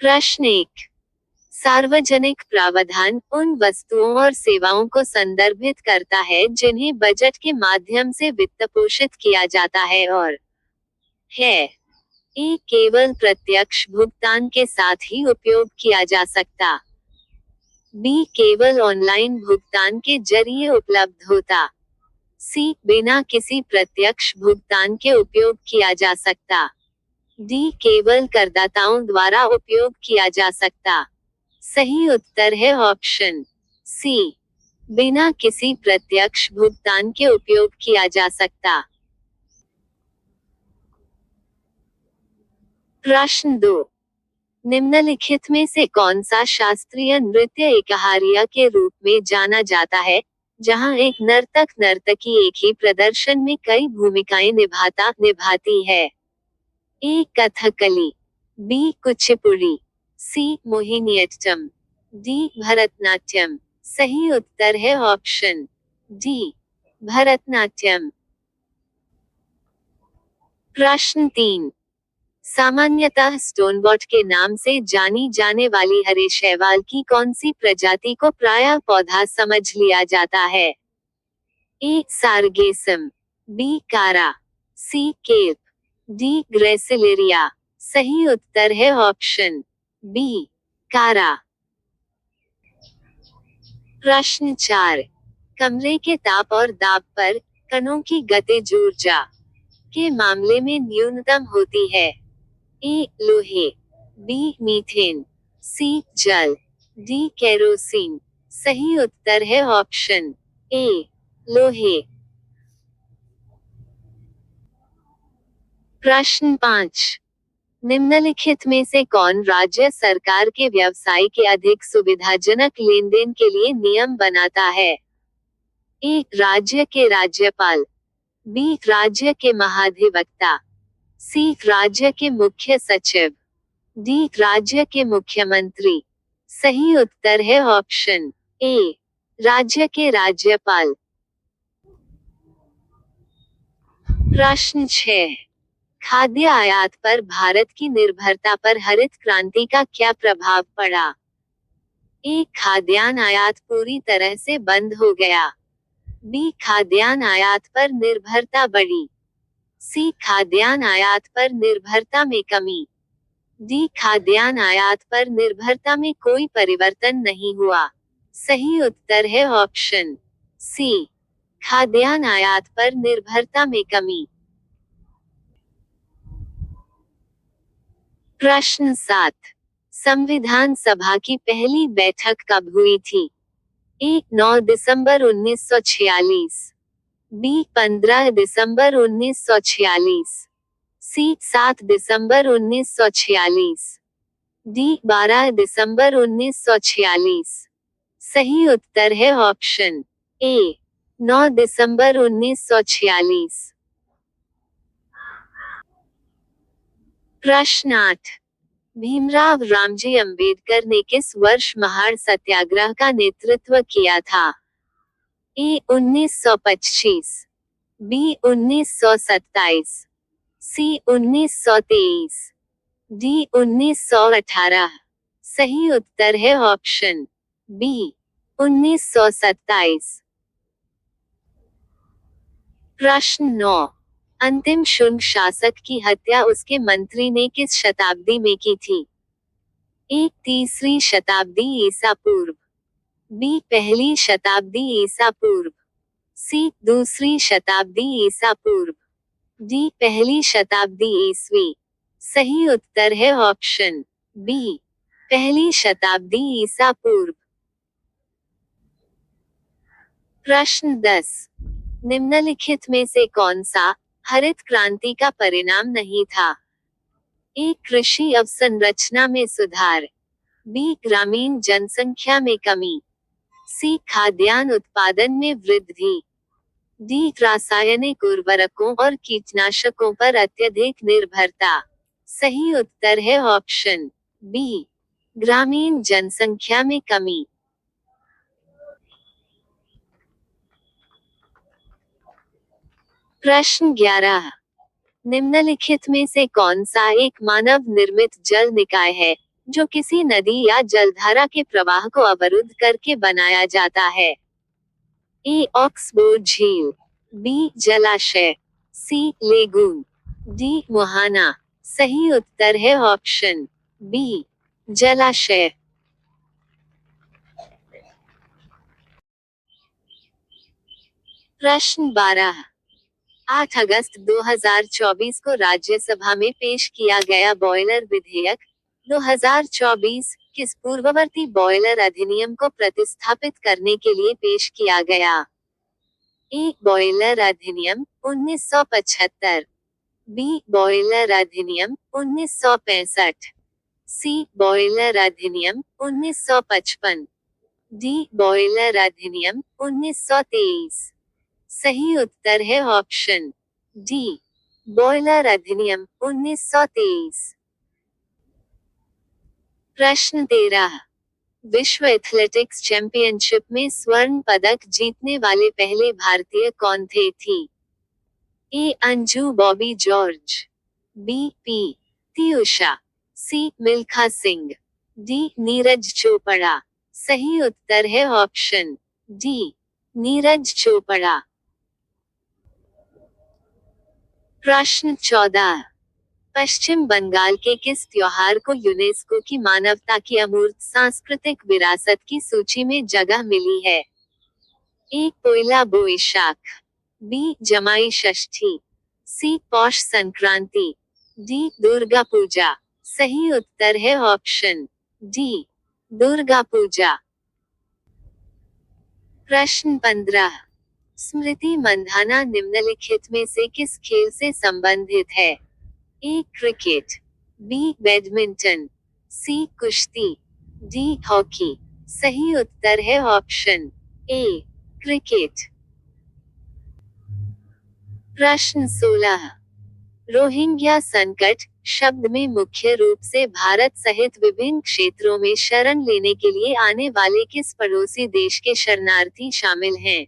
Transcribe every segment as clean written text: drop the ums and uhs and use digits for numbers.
प्रश्न 1। सार्वजनिक प्रावधान उन वस्तुओं और सेवाओं को संदर्भित करता है जिन्हें बजट के माध्यम से वित्तपोषित किया जाता है और है ए केवल प्रत्यक्ष भुगतान के साथ ही उपयोग किया जा सकता, बी केवल ऑनलाइन भुगतान के जरिए उपलब्ध होता, सी बिना किसी प्रत्यक्ष भुगतान के उपयोग किया जा सकता, डी केवल करदाताओं द्वारा उपयोग किया जा सकता। सही उत्तर है ऑप्शन सी, बिना किसी प्रत्यक्ष भुगतान के उपयोग किया जा सकता। प्रश्न 2। निम्नलिखित में से कौन सा शास्त्रीय नृत्य एकहारिया के रूप में जाना जाता है, जहां एक नर्तक नर्तकी एक ही प्रदर्शन में कई भूमिकाएं निभाती है? ए कथकली, बी कुचिपुड़ी, सी मोहिनीअट्टम, डी भरतनाट्यम। सही उत्तर है ऑप्शन डी भरतनाट्यम। प्रश्न 3। सामान्यतः स्टोनबॉट के नाम से जानी जाने वाली हरे शैवाल की कौन सी प्रजाति को प्रायः पौधा समझ लिया जाता है? ए सारगेसम, बी कारा, सी केप, डी ग्रेसिलेरिया। सही उत्तर है ऑप्शन बी कारा। प्रश्न 4। कमरे के ताप और दाब पर कणों की गतिज ऊर्जा के मामले में न्यूनतम होती है? ए लोहे, बी मीथेन, सी जल, डी केरोसिन। सही उत्तर है ऑप्शन ए लोहे। प्रश्न 5। निम्नलिखित में से कौन राज्य सरकार के व्यवसाय के अधिक सुविधाजनक लेनदेन के लिए नियम बनाता है? ए राज्य के राज्यपाल, बी राज्य के महाधिवक्ता, सी राज्य के मुख्य सचिव, डी राज्य के मुख्यमंत्री। सही उत्तर है ऑप्शन ए राज्य के राज्यपाल। प्रश्न 6। खाद्य आयात पर भारत की निर्भरता पर हरित क्रांति का क्या प्रभाव पड़ा? ए खाद्यान्न आयात पूरी तरह से बंद हो गया, बी खाद्यान्न आयात पर निर्भरता बढ़ी, सी खाद्यान्न आयात पर निर्भरता में कमी, डी खाद्यान्न आयात पर निर्भरता में कोई परिवर्तन नहीं हुआ। सही उत्तर है ऑप्शन सी खाद्यान्न आयात पर निर्भरता में कमी। प्रश्न 7। संविधान सभा की पहली बैठक कब हुई थी? ए 9 दिसंबर 1946, बी 15 दिसंबर 1946, सी 7 दिसंबर 1946, डी 12 दिसंबर 1946। सही उत्तर है ऑप्शन ए 9 दिसंबर 1946। प्रश्न 8। भीमराव रामजी अंबेडकर ने किस वर्ष महाड़ सत्याग्रह का नेतृत्व किया था? ए 1925, बी 1927, सी 1923, डी 1918। सही उत्तर है ऑप्शन बी 1927। प्रश्न 9। अंतिम शुंग शासक की हत्या उसके मंत्री ने किस शताब्दी में की थी? ए 3री शताब्दी ईसा पूर्व, बी पहली शताब्दी ईसा पूर्व, सी 2री शताब्दी ईसा पूर्व, डी पहली शताब्दी ईसवी। सही उत्तर है ऑप्शन बी पहली शताब्दी ईसा पूर्व। प्रश्न 10। निम्नलिखित में से कौन सा हरित क्रांति का परिणाम नहीं था? ए कृषि अवसंरचना में सुधार, बी ग्रामीण जनसंख्या में कमी, सी खाद्यान्न उत्पादन में वृद्धि, डी रासायनिक उर्वरकों और कीटनाशकों पर अत्यधिक निर्भरता। सही उत्तर है ऑप्शन बी ग्रामीण जनसंख्या में कमी। प्रश्न 11। निम्नलिखित में से कौन सा एक मानव निर्मित जल निकाय है जो किसी नदी या जलधारा के प्रवाह को अवरुद्ध करके बनाया जाता है। ए ऑक्सबोर्ड झील, बी जलाशय, सी लेगून, डी मुहाना। सही उत्तर है ऑप्शन बी जलाशय। प्रश्न 12। 8 अगस्त 2024 को राज्यसभा में पेश किया गया बॉयलर विधेयक 2024 किस पूर्ववर्ती बॉयलर अधिनियम को प्रतिस्थापित करने के लिए पेश किया गया? ए बॉयलर अधिनियम 1975, बी बॉयलर अधिनियम 1965, सी बॉयलर अधिनियम 1955, डी बॉयलर अधिनियम 1923। सही उत्तर है ऑप्शन डी बॉयलर अधिनियम 1923। प्रश्न 13। विश्व एथलेटिक्स चैंपियनशिप में स्वर्ण पदक जीतने वाले पहले भारतीय कौन थे थी? A Anju Bobby George, B P T Usha, C Milkha Singh, D Neeraj Chopra. सही उत्तर है ऑप्शन डी नीरज चोपड़ा। प्रश्न 14। पश्चिम बंगाल के किस त्योहार को यूनेस्को की मानवता की अमूर्त सांस्कृतिक विरासत की सूची में जगह मिली है? ए पोइला बोईशाख, बी जमाई षष्ठी, सी पौष संक्रांति, डी दुर्गा पूजा। सही उत्तर है ऑप्शन डी दुर्गा पूजा। प्रश्न 15। स्मृति मंधाना निम्नलिखित में से किस खेल से संबंधित है? ए क्रिकेट, बी बैडमिंटन, सी कुश्ती, डी हॉकी। सही उत्तर है ऑप्शन ए क्रिकेट। प्रश्न 16। रोहिंग्या संकट शब्द में मुख्य रूप से भारत सहित विभिन्न क्षेत्रों में शरण लेने के लिए आने वाले किस पड़ोसी देश के शरणार्थी शामिल हैं?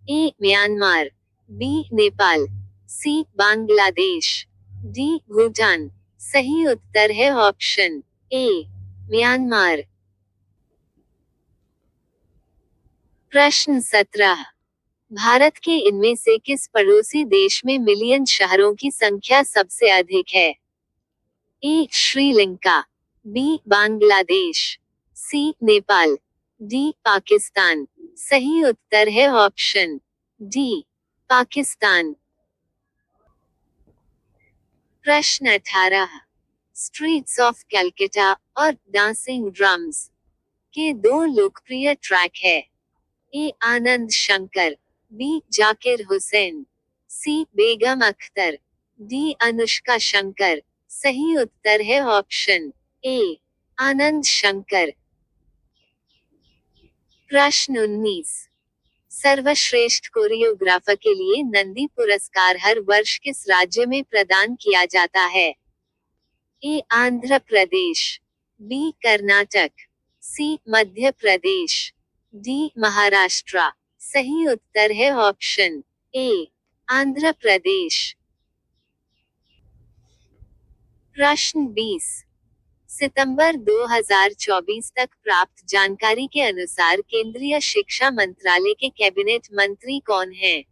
ए म्यांमार, बी नेपाल, सी बांग्लादेश, डी भूटान। सही उत्तर है ऑप्शन ए म्यांमार। प्रश्न 17। भारत के इनमें से किस पड़ोसी देश में मिलियन शहरों की संख्या सबसे अधिक है? ए श्रीलंका, बी बांग्लादेश, सी नेपाल, डी पाकिस्तान। सही उत्तर है ऑप्शन डी पाकिस्तान। प्रश्न 18। स्ट्रीट्स ऑफ कलकत्ता और डांसिंग ड्रम्स के दो लोकप्रिय ट्रैक है? ए आनंद शंकर, बी जाकिर हुसैन, सी बेगम अख्तर, डी अनुष्का शंकर। सही उत्तर है ऑप्शन ए आनंद शंकर। प्रश्न 19। सर्वश्रेष्ठ कोरियोग्राफर के लिए नंदी पुरस्कार हर वर्ष किस राज्य में प्रदान किया जाता है? ए आंध्र प्रदेश, बी कर्नाटक, सी मध्य प्रदेश, डी महाराष्ट्र। सही उत्तर है ऑप्शन ए आंध्र प्रदेश। प्रश्न 20। सितंबर 2024 तक प्राप्त जानकारी के अनुसार केंद्रीय शिक्षा मंत्रालय के कैबिनेट मंत्री कौन हैं?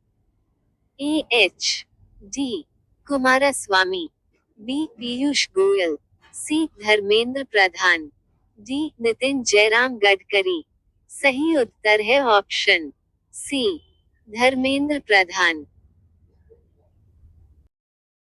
A H D Kumaraswamy, B Piyush Goyal, C Dharmendra Pradhan, D Nitin Jairam Gadkari. सही उत्तर है ऑप्शन सी धर्मेंद्र प्रधान।